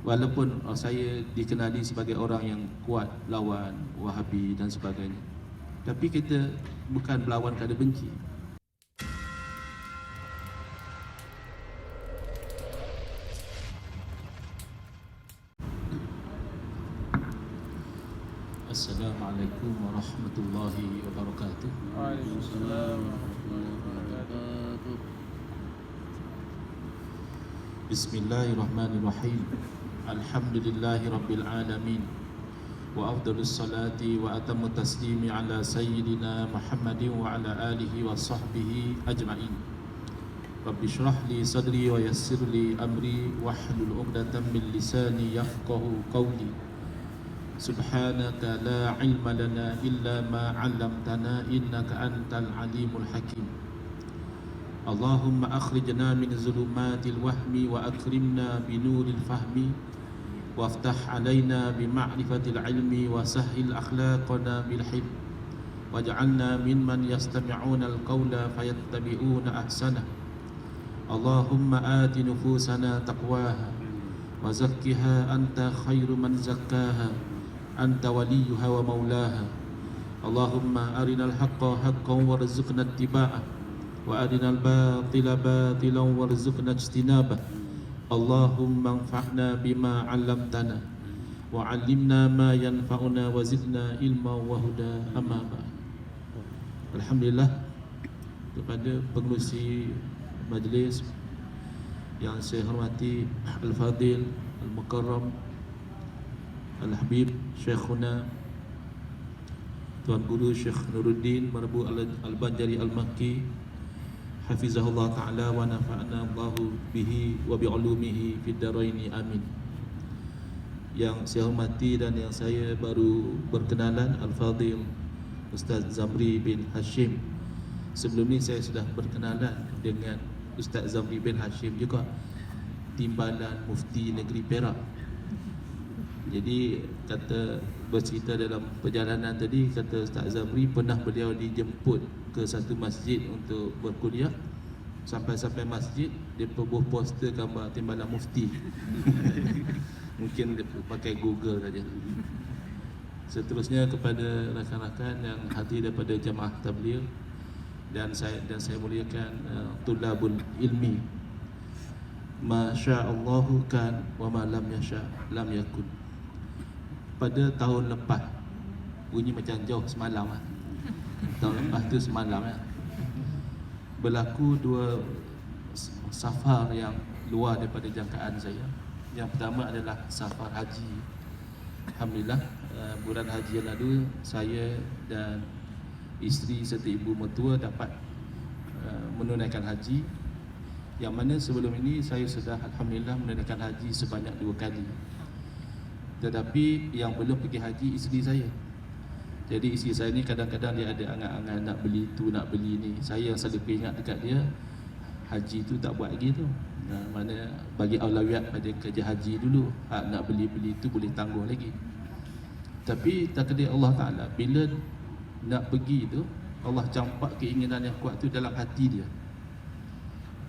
Walaupun saya dikenali sebagai orang yang kuat lawan Wahabi dan sebagainya, tapi kita bukan berlawan kerana benci. Assalamualaikum warahmatullahi wabarakatuh. Waalaikumsalam warahmatullahi wabarakatuh. Bismillahirrahmanirrahim. Alhamdulillahi rabbil alamin. Wa afdalus salati wa atammu taslimi ala sayyidina Muhammadin wa ala alihi wa sahbihi ajma'in. Rabbi syrah li sadri wa yassir li amri wahlul 'uqdatam min lisani yafqahu qawli. Subhanaka la ilma lana illa ma 'allamtana innaka antal alimul hakim. Allahumma akhrijna min zulumatil wahmi wa akrimna binuril fahmi waftah alaina bima'rifatil ilmi wa sahhil akhlaqana bil hilm waj'alna mimman yastami'una al-qawla fayattabi'una ahsana. Allahumma ati nufusana taqwaha wa zakkiha anta khairu man zakkaha anta waliyuha wa maulaha. Allahumma arinal haqqa haqqan warzuqna ittiba'ah wa arinal batila batilan warzuqna ijtinabah. Allahumma anfa'na bima 'allamtana wa 'allimna ma yanfa'una wa zidna ilma wa huda. Amma ba'd. Alhamdulillah, kepada pengerusi majlis yang saya hormati, Al-Fadil Al-Mukarram Al-Habib Syekhuna Tuan Guru Syekh Nuruddin Marabu Al-Banjari Al-Makki, hafizahullah ta'ala wa nafa'ana Allahu bihi wa bi'ulumihi fid daraini amin. Yang saya hormati dan yang saya baru berkenalan, Al-Fadil Ustaz Zamri bin Hashim. Sebelum ni saya sudah berkenalan dengan Ustaz Zamri bin Hashim juga, Timbalan Mufti Negeri Perak. Jadi kata bercerita dalam perjalanan tadi, kata Ustaz Zamri pernah beliau dijemput ke satu masjid untuk berkuliah. Sampai-sampai masjid dia perbuh poster gambar Timbalan Mufti. Mungkin dia pakai Google saja. Seterusnya kepada rakan-rakan yang hadir daripada jemaah tabligh dan saya muliakan tulabul ilmi. Masya Allahu kan wa ma lam yasha lam yakun. Pada tahun lepas, bunyi macam jauh semalam lah. Tahun lepas tu semalam lah, berlaku dua safar yang luar daripada jangkaan saya. Yang pertama adalah safar haji. Alhamdulillah, bulan haji yang lalu saya dan isteri serta ibu mertua dapat menunaikan haji. Yang mana sebelum ini saya sudah alhamdulillah menunaikan haji sebanyak 2 kali. Tetapi yang belum pergi haji isteri saya. Jadi isteri saya ni kadang-kadang dia ada angan-angan nak beli tu, nak beli ni. Saya yang selalu peringat dekat dia, haji tu tak buat lagi tu. Mana bagi aulawiyat pada kerja haji dulu. Nak beli-beli tu boleh tangguh lagi. Tapi takdir Allah Ta'ala, bila nak pergi tu, Allah campak keinginan yang kuat tu dalam hati dia.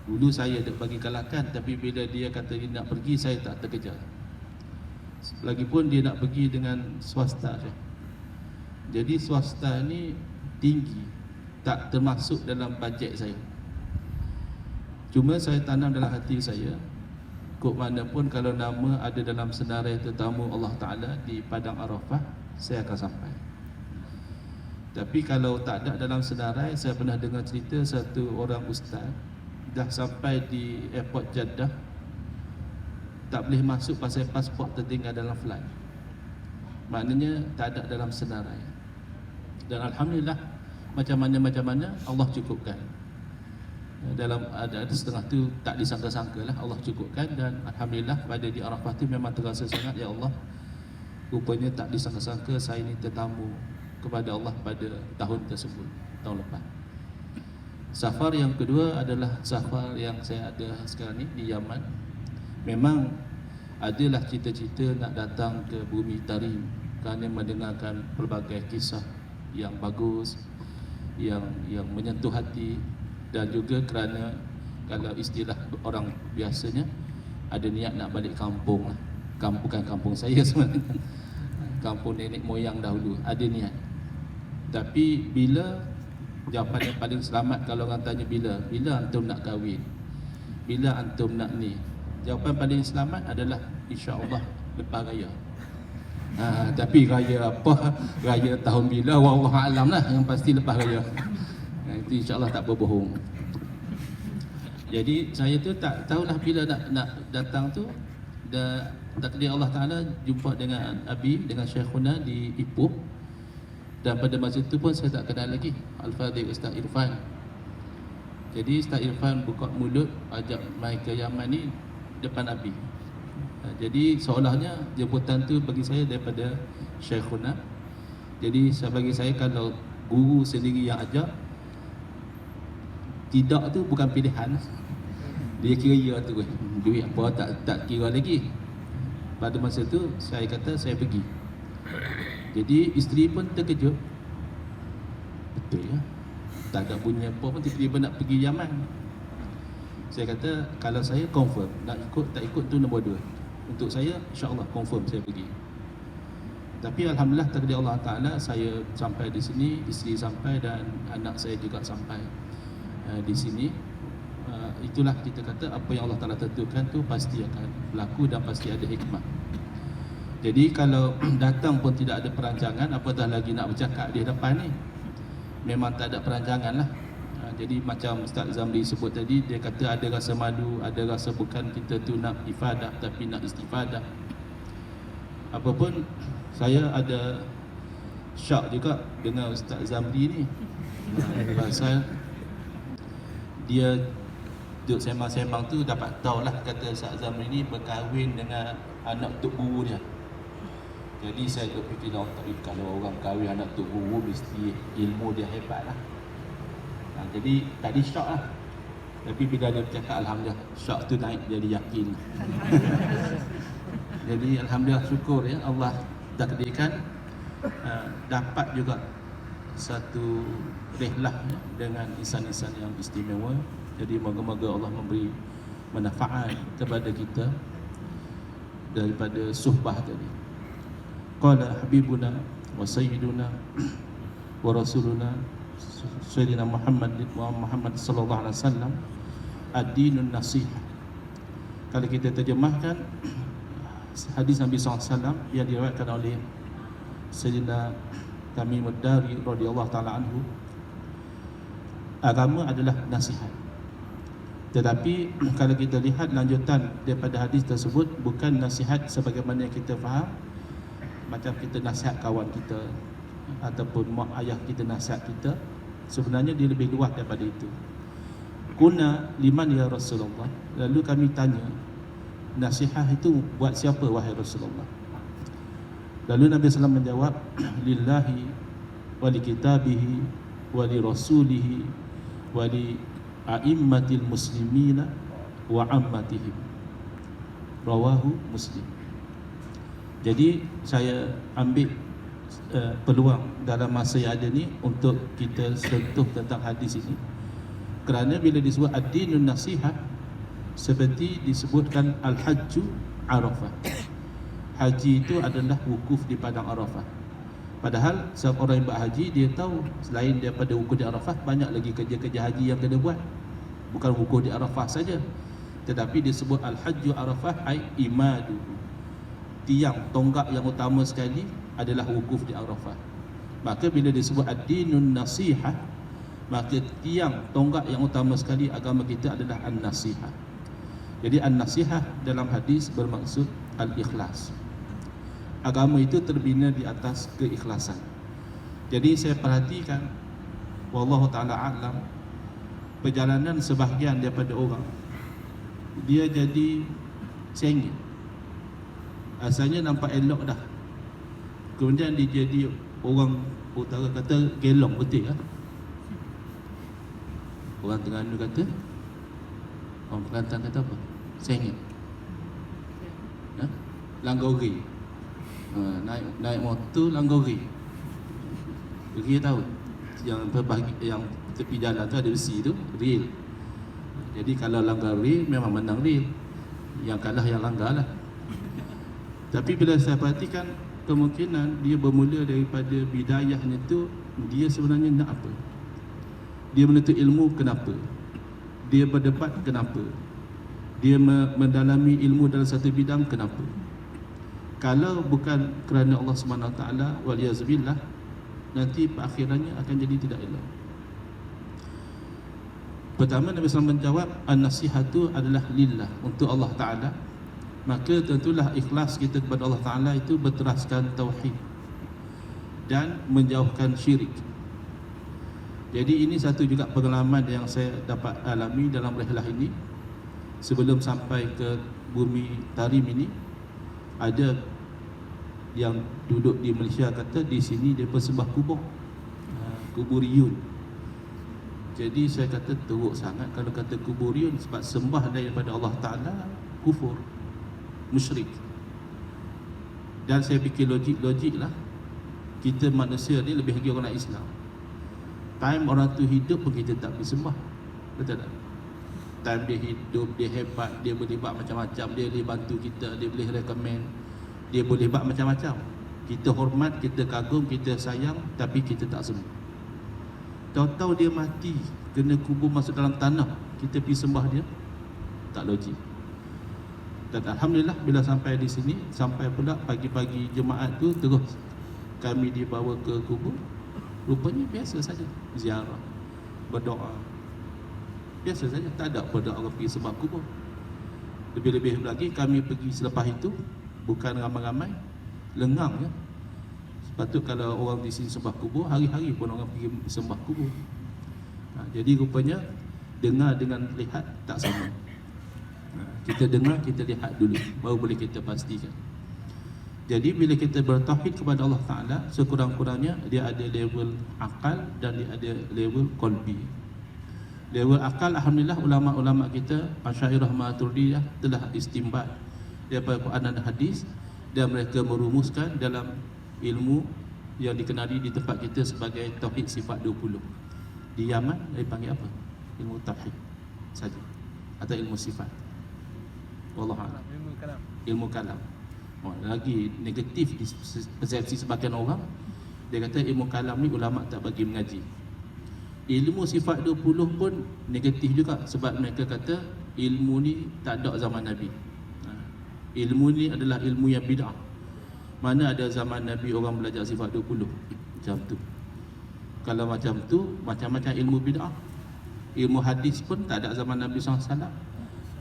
Dulu saya dah bagi galakan, tapi bila dia kata dia nak pergi, saya tak terkejar. Lagipun dia nak pergi dengan swasta je. Jadi swasta ni tinggi, tak termasuk dalam bajet saya. Cuma saya tanam dalam hati saya, kok mana pun kalau nama ada dalam senarai tetamu Allah Ta'ala di Padang Arafah, saya akan sampai. Tapi kalau tak ada dalam senarai, saya pernah dengar cerita satu orang ustaz dah sampai di airport Jeddah, tak boleh masuk pasal pasport tertinggal dalam flight. Maknanya tak ada dalam senarai. Dan alhamdulillah, macam mana Allah cukupkan. Dalam ada setengah tu tak disangka-sangka lah, Allah cukupkan. Dan alhamdulillah pada di Arafah tu memang terasa sangat, ya Allah, rupanya tak disangka-sangka saya ni tetamu kepada Allah pada tahun tersebut, tahun lepas. Safar yang kedua adalah safar yang saya ada sekarang ni di Yaman. Memang adalah cita-cita nak datang ke bumi Tarim kerana mendengarkan pelbagai kisah yang bagus, yang menyentuh hati, dan juga kerana kalau istilah orang biasanya ada niat nak balik kampung lah. bukan kampung saya sebenarnya, kampung nenek moyang dahulu, ada niat. Tapi bila, jawapan yang paling selamat kalau orang tanya bila antum nak kahwin, bila antum nak ni, jawapan paling selamat adalah insya-Allah lepas raya. Tapi raya apa, raya tahun bila, wallahu alam lah, yang pasti lepas raya. Itu insya-Allah tak berbohong. Jadi saya tu tak tahulah bila nak datang tu. Takdir Allah Ta'ala jumpa dengan Abi, dengan Syekhuna di Ipoh. Dan pada masa itu pun saya tak kenal lagi Al-Fadhil Ustaz Irfan. Jadi Ustaz Irfan buka mulut ajak mai ke Yaman ni depan Abi. Jadi seolahnya jemputan tu bagi saya daripada Syekhuna. Jadi bagi saya kalau guru sendiri yang ajak, tidak tu bukan pilihan. Dia kira ya tu duit apa tak kira lagi. Pada masa tu saya kata saya pergi. Jadi isteri pun terkejut. Betul ya, tak ada bunyi apa pun tiba-tiba nak pergi Yaman. Saya kata kalau saya confirm nak ikut tak ikut tu nombor 2. Untuk saya insya-Allah confirm saya pergi. Tapi alhamdulillah takdir Allah Taala saya sampai di sini, isteri sampai dan anak saya juga sampai di sini. Itulah kita kata apa yang Allah Taala tentukan tu pasti akan berlaku dan pasti ada hikmah. Jadi kalau datang pun tidak ada perancangan, apatah lagi nak bercakap di depan ni, memang tak ada perancangan lah. Jadi macam Ustaz Zamri sebut tadi, dia kata ada rasa malu, ada rasa bukan kita tu nak ifadah tapi nak istifadah. Apapun saya ada syak juga dengan Ustaz Zamri ni. Pasal dia duduk sembang-sembang tu dapat tahulah kata Ustaz Zamri ni berkahwin dengan anak tok guru dia. Jadi saya terfikir dalam otak, kalau orang kahwin anak tok guru mesti ilmu dia hebat lah. Jadi tadi syok lah. Tapi bila dia bercakap alhamdulillah, syok tu naik jadi yakin. Jadi alhamdulillah syukur ya Allah takdirkan dapat juga satu rihlah dengan insan-insan yang istimewa. Jadi moga-moga Allah memberi manfaat kepada kita daripada suhbah tadi. Qala habibuna wa sayyiduna wa rasuluna Sayyidina Muhammad sallallahu alaihi wasallam, ad-dinun nasihah. Kalau kita terjemahkan hadis Nabi SAW yang diriwayatkan oleh Sayyidina Tamim Ad-Dari radhiyallahu taala anhu, agama adalah nasihat. Tetapi kalau kita lihat lanjutan daripada hadis tersebut, bukan nasihat sebagaimana yang kita faham, macam kita nasihat kawan kita ataupun mak ayah kita nasihat kita. Sebenarnya dia lebih luas daripada itu. Kuna liman ya Rasulullah. Lalu kami tanya, nasihat itu buat siapa wahai Rasulullah? Lalu Nabi SAW menjawab, lillahi wa li kitabihi wa li rasulihi wa li a'immatil muslimina wa ammatihim. Rawahu Muslim. Jadi saya ambil peluang dalam masa yang ada ni untuk kita sentuh tentang hadis ini, kerana bila disebut ad-dinun nasihat, seperti disebutkan al-hajju Arafah. Haji itu adalah wukuf di padang Arafah. Padahal setiap orang yang buat haji, dia tahu selain daripada wukuf di Arafah, banyak lagi kerja-kerja haji yang kena buat. Bukan wukuf di Arafah saja, tetapi disebut al-hajju Arafah ai imadu. Tiang tonggak yang utama sekali adalah wukuf di Arafah. Maka bila disebut ad-dinun nasihah, maka tiang tonggak yang utama sekali agama kita adalah an-nasihah. Jadi an-nasihah dalam hadis bermaksud al-ikhlas. Agama itu terbina di atas keikhlasan. Jadi saya perhatikan, wallahu ta'ala a'lam, perjalanan sebahagian daripada orang, dia jadi sengit. Asalnya nampak elok dah, kemudian dia jadi orang utara kata gelong, betul kan? Orang Terengganu kata, orang Kelantan kata apa? Sengit. Langgori. Naik motor langgori. Pergi tahu yang yang tepi jalan tu ada besi tu, rel. Jadi kalau langgar rel memang menang rel. Yang kalah yang langgar lah. Tapi bila saya perhatikan, kemungkinan dia bermula daripada bidayahnya tu, dia sebenarnya nak apa? Dia menuntut ilmu, kenapa? Dia berdebat, kenapa? Dia mendalami ilmu dalam satu bidang, kenapa? Kalau bukan kerana Allah SWT, waliyazubillah, nanti akhirannya akan jadi tidak elok. Pertama, Nabi SAW menjawab, an-nasihatu adalah lillah, untuk Allah Ta'ala. Maka tentulah ikhlas kita kepada Allah Ta'ala itu berteraskan tauhid dan menjauhkan syirik. Jadi ini satu juga pengalaman yang saya dapat alami dalam rihlah ini. Sebelum sampai ke bumi Tarim ini, ada yang duduk di Malaysia kata di sini dia persembah kubur, kuburiyun. Jadi saya kata teruk sangat kalau kata kuburiyun, sebab sembah daripada Allah Ta'ala kufur, musyrik. Dan saya fikir logik lah, kita manusia ni lebih lagi orang Islam. Time orang tu hidup pun kita tak boleh sembah, betul tak? Time dia hidup, dia hebat, dia boleh buat macam-macam, dia boleh bantu kita, dia boleh recommend, dia boleh buat macam-macam. Kita hormat, kita kagum, kita sayang, tapi kita tak sembah. Tahu-tahu dia mati, kena kubur masuk dalam tanah, kita pergi sembah dia, tak logik. Dan alhamdulillah bila sampai di sini, sampai pula pagi-pagi jemaat tu terus kami dibawa ke kubur. Rupanya biasa saja, ziarah, berdoa, biasa saja, tak ada pada orang pergi sembah kubur. Lebih-lebih lagi kami pergi selepas itu, bukan ramai-ramai, lengang ya. Patut kalau orang di sini sembah kubur, hari-hari pun orang pergi sembah kubur. Jadi rupanya dengar dengan lihat tak sama. Kita dengar, kita lihat dulu, baru boleh kita pastikan. Jadi bila kita bertauhid kepada Allah Ta'ala, sekurang-kurangnya dia ada level akal dan dia ada level qalbi. Level akal, alhamdulillah ulama-ulama kita Asy'ariyah Maturidiyah telah istimbat daripada Quran dan hadis, dan mereka merumuskan dalam ilmu yang dikenali di tempat kita sebagai tauhid sifat 20. Di Yaman dia panggil apa? Ilmu tauhid saja atau ilmu sifat. Wallahu a'lam. Ilmu kalam. Lagi negatif di persepsi sebagian orang, dia kata ilmu kalam ni ulama tak bagi mengaji. Ilmu sifat 20 pun negatif juga, sebab mereka kata ilmu ni tak ada zaman Nabi. Ilmu ni adalah ilmu yang bid'ah. Mana ada zaman Nabi orang belajar sifat 20 macam tu. Kalau macam tu, macam-macam ilmu bid'ah. Ilmu hadis pun tak ada zaman Nabi SAW.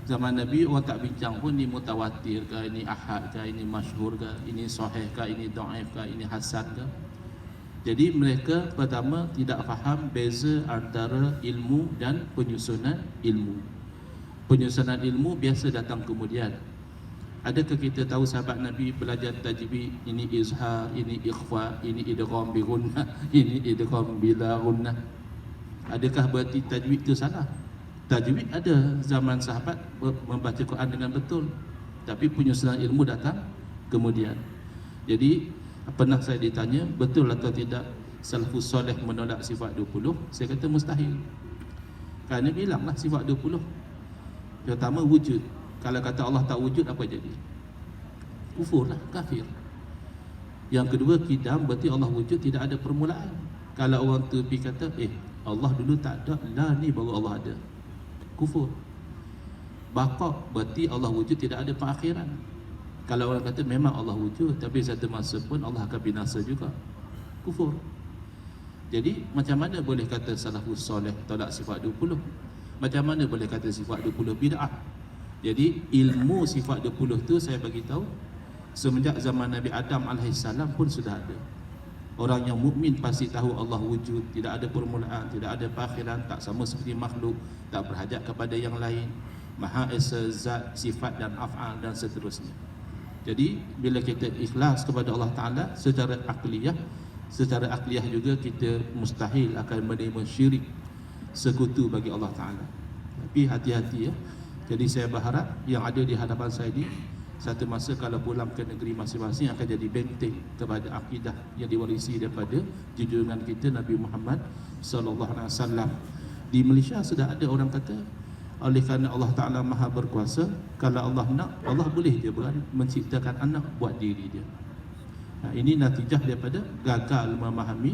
Zaman Nabi orang tak bincang pun ni mutawatir ke, ini ahad ke, ini masyhur ke, ini sahih ke, ini dhaif ke, ini hasan ke. Jadi mereka pertama tidak faham beza antara ilmu dan penyusunan ilmu. Penyusunan ilmu biasa datang kemudian. Adakah kita tahu sahabat Nabi belajar tajwid, ini izhar, ini ikhfa, ini idgham bi gunnah, ini idgham bila gunnah? Adakah berarti tajwid itu salah? Tajwid ada zaman sahabat membaca Quran dengan betul, tapi penyusunan ilmu datang kemudian. Jadi pernah saya ditanya, betul atau tidak salafus soleh menolak sifat 20? Saya kata mustahil. Kerana bilanglah sifat 20. Pertama wujud. Kalau kata Allah tak wujud, apa jadi? Kufur lah, kafir. Yang kedua kidam, berarti Allah wujud, tidak ada permulaan. Kalau orang tu pergi kata, Allah dulu tak ada, lah ni baru Allah ada, kufur. Baqa, berarti Allah wujud, tidak ada perakhiran. Kalau orang kata memang Allah wujud, tapi satu masa pun Allah akan binasa juga, kufur. Jadi macam mana boleh kata salafus soleh tolak sifat 20? Macam mana boleh kata sifat 20 bid'ah? Jadi ilmu sifat 20 tu saya bagi tahu semenjak zaman Nabi Adam alaihissalam pun sudah ada. Orang yang mukmin pasti tahu Allah wujud, tidak ada permulaan, tidak ada perakhiran, tak sama seperti makhluk, tak berhajat kepada yang lain, Maha Esa, zat, sifat dan af'al dan seterusnya. Jadi bila kita ikhlas kepada Allah Ta'ala secara akliyah juga kita mustahil akan menerima syirik, sekutu bagi Allah Ta'ala. Tapi hati-hati ya. Jadi saya berharap yang ada di hadapan saya ini satu masa kalau pulang ke negeri masing-masing akan jadi benteng kepada akidah yang diwarisi daripada junjungan kita Nabi Muhammad sallallahu alaihi wasallam. Di Malaysia sudah ada orang kata Oleh kerana Allah Ta'ala maha berkuasa, kalau Allah nak, Allah boleh je menciptakan anak buat diri dia. Ini natijah daripada gagal memahami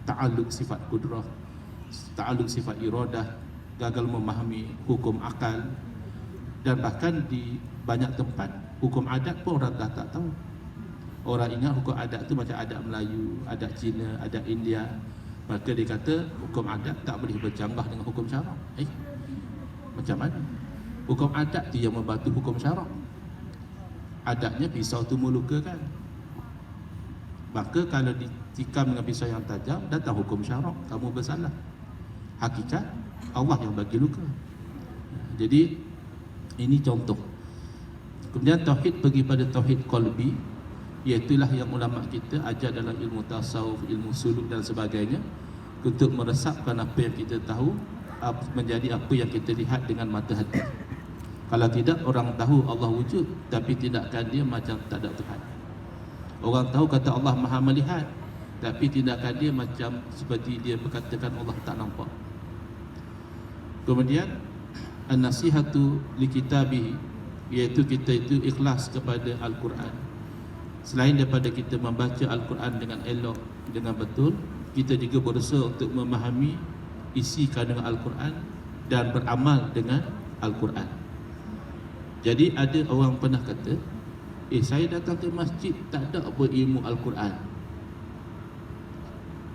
ta'alluq sifat kudrah, ta'alluq sifat iradah, gagal memahami hukum akal. Dan bahkan di banyak tempat hukum adat pun orang dah tak tahu. Orang ingat hukum adat tu macam adat Melayu, adat Cina, adat India. Maka dia kata hukum adat tak boleh bercanggah dengan hukum syarak. Macam mana? Hukum adat tu yang membantu hukum syarak. Adatnya pisau tu meluka kan. Maka kalau ditikam dengan pisau yang tajam, datang hukum syarak, kamu bersalah. Hakikat Allah yang bagi luka. Jadi ini contoh. Kemudian tauhid pergi pada tauhid qalbi, iaitulah yang ulama kita ajar dalam ilmu tasawuf, ilmu suluk dan sebagainya, untuk meresapkan apa yang kita tahu menjadi apa yang kita lihat dengan mata hati. Kalau tidak, orang tahu Allah wujud tapi tindakan dia macam tak ada Tuhan. Orang tahu kata Allah maha melihat tapi tindakan dia macam seperti dia berkatakan Allah tak nampak. Kemudian an-nasihatu li kitabihi, iaitu kita itu ikhlas kepada Al-Quran. Selain daripada kita membaca Al-Quran dengan elok, dengan betul, kita juga berusaha untuk memahami isi kandungan Al-Quran dan beramal dengan Al-Quran. Jadi ada orang pernah kata, saya datang ke masjid tak ada apa ilmu Al-Quran.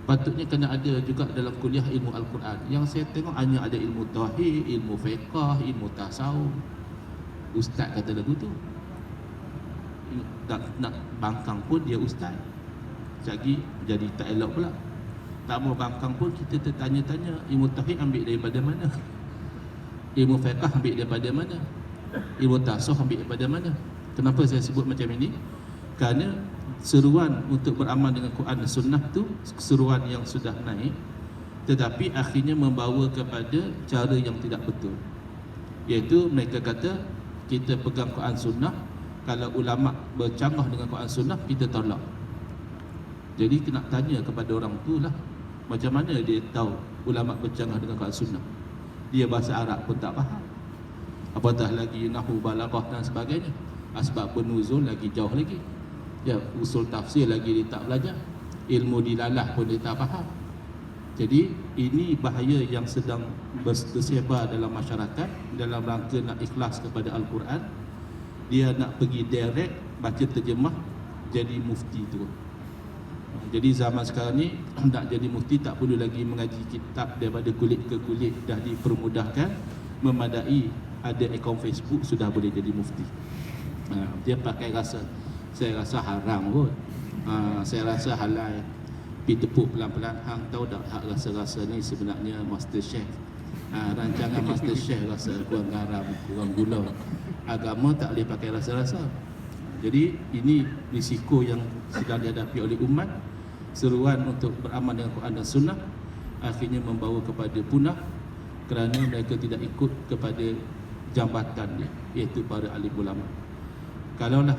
Patutnya kena ada juga dalam kuliah ilmu Al-Quran. Yang saya tengok hanya ada ilmu tauhid, ilmu fiqh, ilmu tasawuf. Ustaz kata lagu tu. Nak bangkang pun dia ustaz. Lagi jadi tak elok pula. Tak mau bangkang pun kita tertanya-tanya, ilmu tauhid ambil daripada mana? Ilmu fiqh ambil daripada mana? Ilmu tasawuf ambil daripada mana? Kenapa saya sebut macam ini? Kerana seruan untuk beramal dengan Quran dan Sunnah tu seruan yang sudah naik, tetapi akhirnya membawa kepada cara yang tidak betul. Iaitu mereka kata kita pegang Quran Sunnah, kalau ulama bercanggah dengan Quran Sunnah kita tolak. Jadi kena tanya kepada orang tu lah, macam mana dia tahu ulama bercanggah dengan Quran Sunnah? Dia bahasa Arab pun tak faham, apatah lagi nahwu, balaghah dan sebagainya. Asbab penuzul lagi jauh lagi. Ya, usul tafsir lagi dia tak belajar. Ilmu dilalah pun dia tak faham. Jadi ini bahaya yang sedang bersebar dalam masyarakat dalam rangka nak ikhlas kepada Al-Quran. Dia nak pergi direct baca terjemah jadi mufti tu. Jadi zaman sekarang ni nak jadi mufti tak perlu lagi mengaji kitab daripada kulit ke kulit, dah dipermudahkan, memadai ada akaun Facebook sudah boleh jadi mufti. Dia pakai rasa, saya rasa haram kot, saya rasa halal, pergi tepuk pelan-pelan. Hang tahu tak hak rasa-rasa ni sebenarnya Master Chef, rancangan Master Chef, rasa kurang garam, kurang gula. Agama tak boleh pakai rasa-rasa. Jadi ini risiko yang sedang dihadapi oleh umat. Seruan untuk beramal dengan Quran dan Sunnah akhirnya membawa kepada punah kerana mereka tidak ikut kepada jambatan dia, iaitu para alim ulama. Kalaulah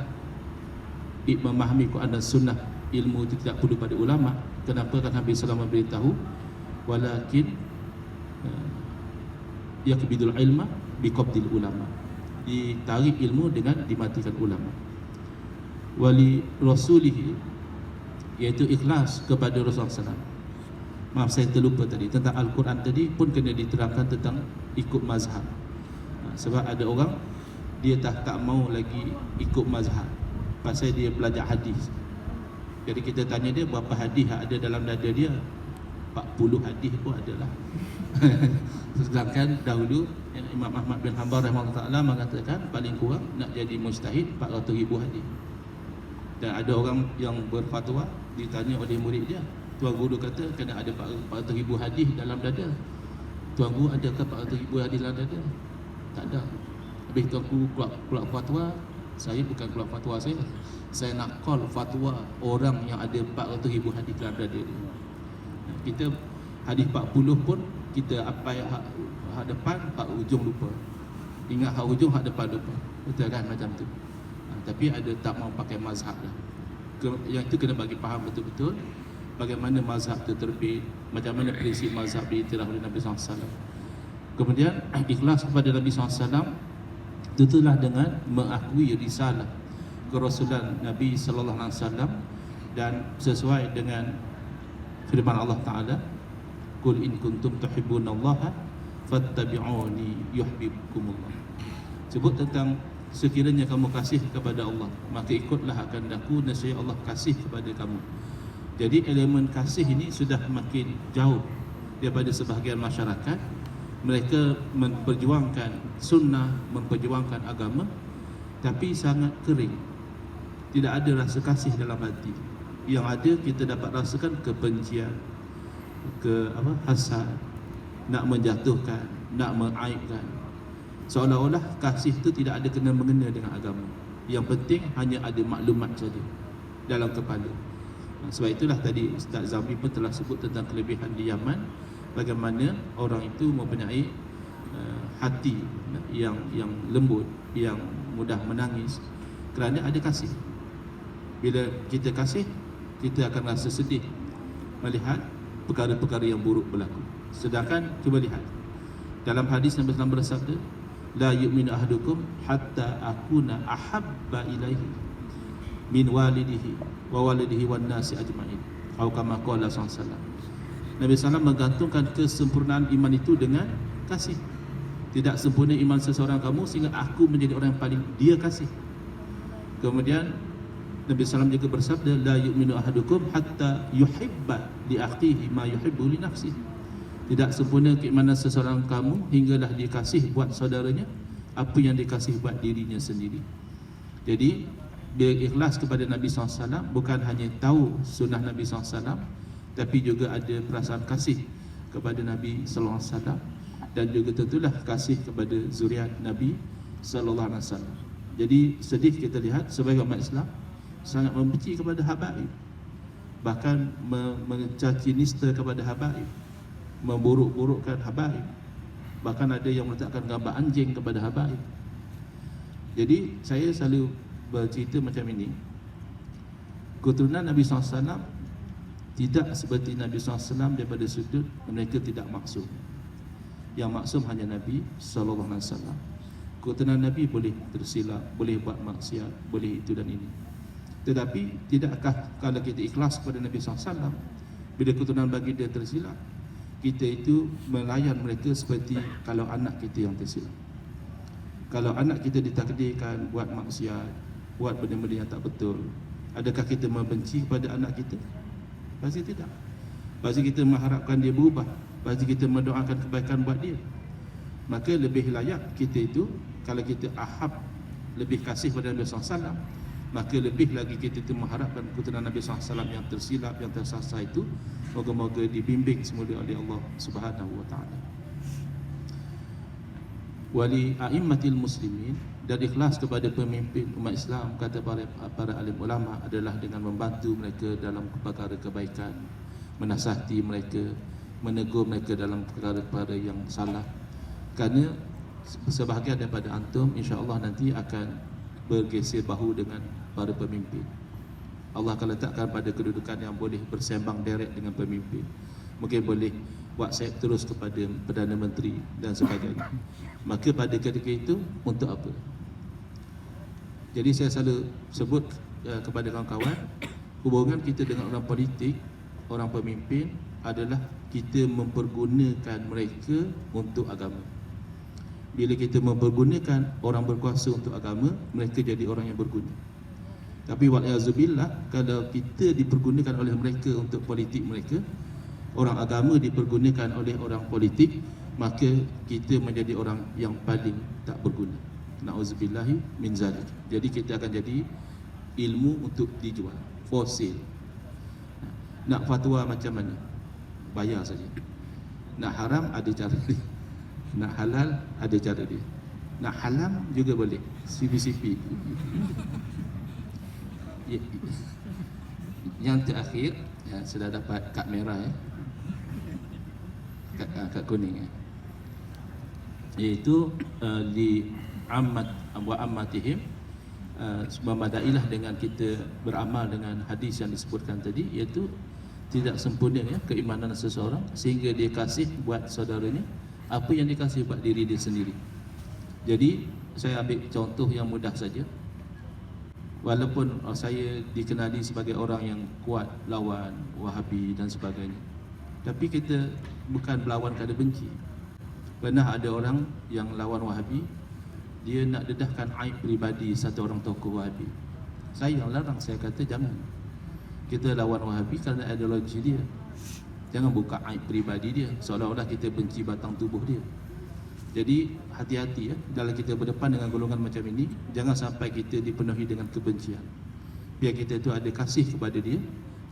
memahami Quran dan Sunnah, ilmu itu tidak perlu pada ulama, kenapa kan Nabi SAW beritahu walakin yakbidul ilma biqabdil ulama, ditarik ilmu dengan dimatikan ulama. Wali rasulihi, iaitu ikhlas kepada Rasulullah SAW. Maaf saya terlupa tadi tentang Al-Quran tadi pun kena diterangkan tentang ikut mazhab. Sebab ada orang dia tak mau lagi ikut mazhab pasal dia belajar hadis. Jadi kita tanya dia berapa hadis ada dalam dada dia, 40 hadis pun adalah. Sedangkan dahulu Imam Ahmad bin Hanbal rahimahullah mengatakan paling kurang nak jadi mujtahid 400,000 hadis. Dan ada orang yang berfatwa ditanya oleh murid dia, tuan guru kata kena ada 400,000 hadis dalam dada. Tuan guru adakah 400,000 hadis dalam dada? Tak ada. Habis tuan guru keluar fatwa, saya bukan keluar fatwa saya nak call fatwa orang yang ada 400,000 hadis dalam dada dia. Kita hadis 40 pun kita apa hak depan, hak ujung lupa. Ingat hak ujung, hak depan lupa. Betul kan macam tu. Tapi ada tak mau pakai mazhab dah. Yang itu kena bagi faham betul-betul bagaimana mazhab itu terbit, macam mana prinsip mazhab diiktiraf oleh Nabi SAW. Kemudian ikhlas kepada Nabi SAW tentulah dengan mengakui risalah kerasulan Nabi sallallahu alaihi wasallam dan sesuai dengan firman Allah Taala, "Qul in kuntum tuhibbunallaha fattabi'uni yuhibbukumullah." Sebut tentang sekiranya kamu kasih kepada Allah, maka ikutlah akan aku, nescaya Allah kasih kepada kamu. Jadi elemen kasih ini sudah makin jauh daripada sebahagian masyarakat. Mereka memperjuangkan sunnah, memperjuangkan agama, tapi sangat kering. Tidak ada rasa kasih dalam hati. Yang ada kita dapat rasakan kebencian, hasad, nak menjatuhkan, nak mengaibkan. Seolah-olah kasih itu tidak ada kena-mengena dengan agama. Yang penting hanya ada maklumat saja dalam kepala. Sebab itulah tadi Ustaz Zamri pun telah sebut tentang kelebihan di Yaman, bagaimana orang itu mempunyai hati yang lembut, yang mudah menangis kerana ada kasih. Bila kita kasih, kita akan rasa sedih melihat perkara-perkara yang buruk berlaku. Sedangkan cuba lihat dalam hadis Nabi SAW bersabda, "La yu'minu ahadukum hatta akuna ahabba ilaihi min walidihi wa walidihi wan nasi ajma'in." Atau kama qala sallallahu. Nabi SAW menggantungkan kesempurnaan iman itu dengan kasih. Tidak sempurna iman seseorang kamu sehingga aku menjadi orang yang paling dia kasih. Kemudian Nabi SAW juga bersabda, "La yu'minu ahadukum hatta yuhibba li akhihi ma yuhibbu li nafsihi." Tidak sempurna keimanan seseorang kamu hinggalah dia kasih buat saudaranya apa yang dikasih buat dirinya sendiri. Jadi bila ikhlas kepada Nabi SAW bukan hanya tahu sunnah Nabi SAW, tapi juga ada perasaan kasih kepada Nabi sallallahu alaihi wasallam dan juga tentulah kasih kepada zuriat Nabi sallallahu alaihi wasallam. Jadi sedih kita lihat sebagai umat Islam sangat membenci kepada habaib, bahkan mencaci nista kepada habaib, memburuk-burukkan habaib, bahkan ada yang meletakkan gambar anjing kepada habaib. Jadi saya selalu bercerita macam ini, keturunan Nabi SAW tidak seperti Nabi SAW daripada sudut mereka tidak maksum. Yang maksum hanya Nabi SAW. Keturunan Nabi boleh tersilap, boleh buat maksiat, boleh itu dan ini. Tetapi tidakkah kalau kita ikhlas kepada Nabi SAW, bila keturunan bagi dia tersilap, kita itu melayan mereka seperti kalau anak kita yang tersilap. Kalau anak kita ditakdirkan buat maksiat, buat benda-benda yang tak betul, adakah kita membenci kepada anak kita? Pasti tidak. Pasti kita mengharapkan dia berubah, pasti kita mendoakan kebaikan buat dia. Maka lebih layak kita itu, kalau kita ahab, lebih kasih pada Nabi SAW, maka lebih lagi kita itu mengharapkan keturunan Nabi SAW yang tersilap, yang tersasar itu moga-moga dibimbing semula oleh Allah Subhanahu wa taala. Wali a'immatil muslimin, dan ikhlas kepada pemimpin umat Islam, kata para alim ulama, adalah dengan membantu mereka dalam perkara kebaikan, menasihati mereka, menegur mereka dalam perkara-perkara yang salah. Kerana sebahagian daripada antum insya-Allah nanti akan bergeser bahu dengan para pemimpin. Allah akan letakkan pada kedudukan yang boleh bersembang direct dengan pemimpin. Mungkin boleh WhatsApp terus kepada Perdana Menteri dan sebagainya. Maka pada ketika itu untuk apa? Jadi saya selalu sebut kepada kawan-kawan, hubungan kita dengan orang politik, orang pemimpin adalah kita mempergunakan mereka untuk agama. Bila kita mempergunakan orang berkuasa untuk agama, mereka jadi orang yang berguna. Tapi wa'azubillah, kalau kita dipergunakan oleh mereka untuk politik mereka, orang agama dipergunakan oleh orang politik, maka kita menjadi orang yang paling tak berguna. Na'udzubillahi min zalik. Jadi kita akan jadi ilmu untuk dijual, for sale. Nak fatwa macam mana? Bayar saja. Nak haram ada cara dia, nak halal ada cara dia, nak halam juga boleh, CP-CP. Yang terakhir, sudah dapat kad merah, kad kuning, iaitu li ammat wa ammatihim, memadailah dengan kita beramal dengan hadis yang disebutkan tadi, iaitu tidak sempurna keimanan seseorang sehingga dia kasih buat saudaranya apa yang dia kasih buat diri dia sendiri. Jadi saya ambil contoh yang mudah saja. Walaupun saya dikenali sebagai orang yang kuat lawan Wahabi dan sebagainya, tapi kita bukan berlawan kerana benci. Pernah ada orang yang lawan Wahabi, dia nak dedahkan aib peribadi satu orang tokoh Wahabi. Saya yang larang, saya kata jangan. Kita lawan Wahabi kerana ideologi dia. Jangan buka aib peribadi dia, seolah-olah kita benci batang tubuh dia. Jadi hati-hati ya, dalam kita berdepan dengan golongan macam ini, jangan sampai kita dipenuhi dengan kebencian. Biar kita tu ada kasih kepada dia,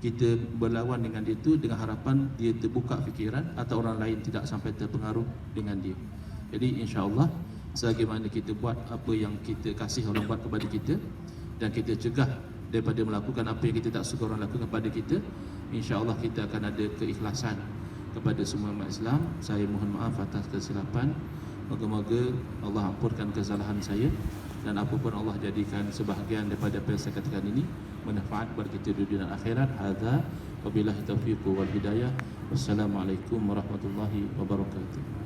kita berlawan dengan dia tu dengan harapan dia terbuka fikiran atau orang lain tidak sampai terpengaruh dengan dia. Jadi insya-Allah sebagaimana kita buat apa yang kita kasih orang buat kepada kita, dan kita cegah daripada melakukan apa yang kita tak suka orang lakukan kepada kita, insya-Allah kita akan ada keikhlasan kepada semua umat Islam. Saya mohon maaf atas kesilapan. Moga-moga Allah ampunkan kesalahan saya, dan apapun Allah jadikan sebahagian daripada apa yang saya katakan ini manfaat bagi kita di dunia dan akhirat. Hadza wabillahi taufiq wal hidayah. Wassalamualaikum warahmatullahi wabarakatuh.